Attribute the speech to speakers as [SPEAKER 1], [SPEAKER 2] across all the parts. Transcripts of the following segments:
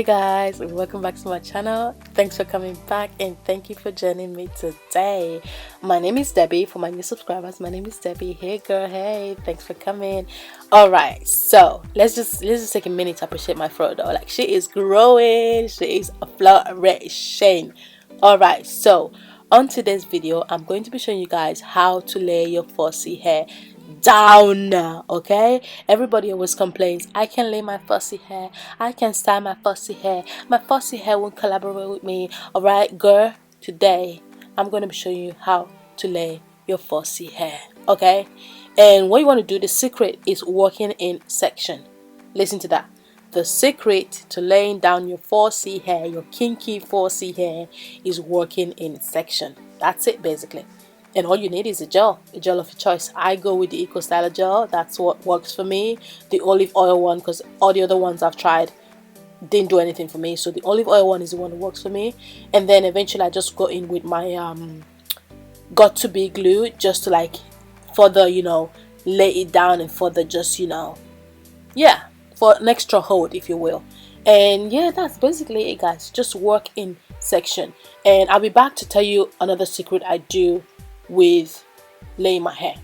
[SPEAKER 1] guys, welcome back to my channel. Thanks for coming back and thank you for joining me today. My name is Debbie. For my new subscribers, my name is Debbie. Hey girl, hey, thanks for coming. All right, so let's just take a minute to appreciate my throat though. Like, she is growing, she is flourishing. All right, so on today's video I'm going to be showing you guys how to lay your fussy hair down. Okay, everybody always complains, I can lay my fussy hair, I can style my fussy hair won't collaborate with me. All right girl, today I'm going to be showing you how to lay your fussy hair. Okay, and what you want to do, the secret is working in section. Listen to that. The secret to laying down your fussy hair, your kinky fussy hair, is working in section. That's it basically. And all you need is a gel of your choice. I go with the Eco Styler gel. That's what works for me. The olive oil one, because all the other ones I've tried didn't do anything for me. So the olive oil one is the one that works for me. And then eventually I just go in with my got to be glue, just to like further, lay it down and further just, yeah, for an extra hold, if you will. And yeah, that's basically it guys. Just work in section. And I'll be back to tell you another secret I do with laying my hair.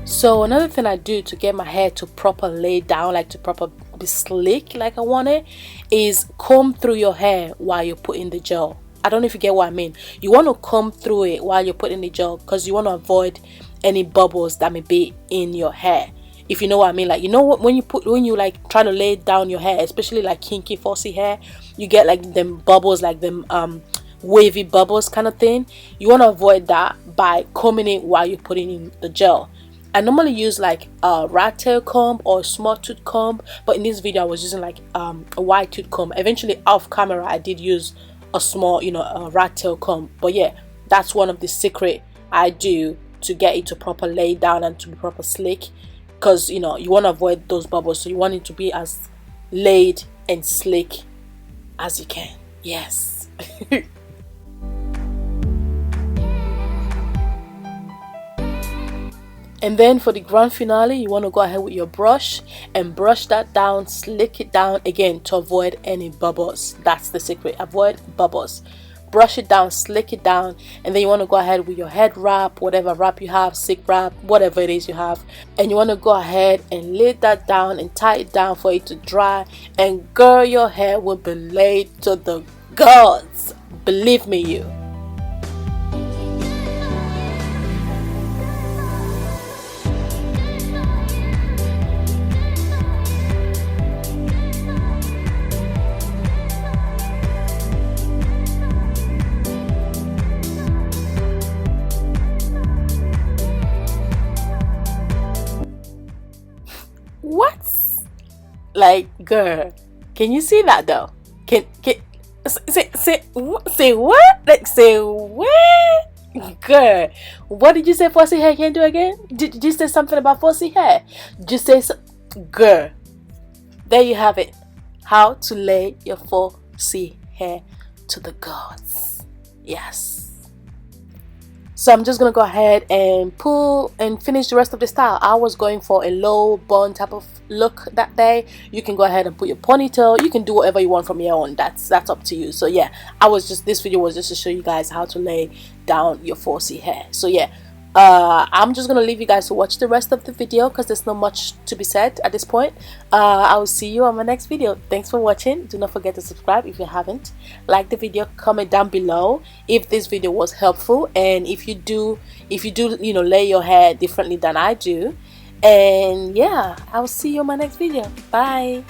[SPEAKER 1] So another thing I do to get my hair to proper lay down, like to proper be slick like I want it, is comb through your hair while you're putting the gel. I don't know if you get what I mean. You want to comb through it while you're putting the gel, because you want to avoid any bubbles that may be in your hair, if you know what I mean. Like, you know what, when you like try to lay down your hair, especially like kinky fussy hair, you get like them bubbles, like them wavy bubbles kind of thing. You want to avoid that by combing it while you're putting in the gel. I normally use like a rat tail comb or a small tooth comb, but in this video I was using like a wide tooth comb. Eventually off camera I did use a small, a rat tail comb. But yeah, that's one of the secret I do to get it to proper lay down and to be proper slick, because you want to avoid those bubbles, so you want it to be as laid and slick as you can. Yes. And then for the grand finale, you want to go ahead with your brush and brush that down, slick it down again to avoid any bubbles. That's the secret. Avoid bubbles. Brush it down, slick it down, and then you want to go ahead with your head wrap, whatever wrap you have, silk wrap, whatever it is you have, and you want to go ahead and lay that down and tie it down for it to dry. And girl, your hair will be laid to the gods. Believe me, you. What? Like, girl, can you see that though? Can say what? Like, say what? Girl, what did you say fussy hair can do again? Did you say something about fussy hair? Just say so. Girl, there you have it. How to lay your fussy hair to the gods. Yes. So I'm just gonna go ahead and pull and finish the rest of the style. I was going for a low bun type of look that day. You can go ahead and put your ponytail. You can do whatever you want from here on. That's up to you. So yeah, this video was just to show you guys how to lay down your fussy hair. So yeah, I'm just gonna leave you guys to watch the rest of the video, because there's not much to be said at this point. I will see you on my next video. Thanks for watching. Do not forget to subscribe if you haven't. Like the video, comment down below if this video was helpful, and if you do lay your hair differently than I do. And yeah, I'll see you on my next video. Bye.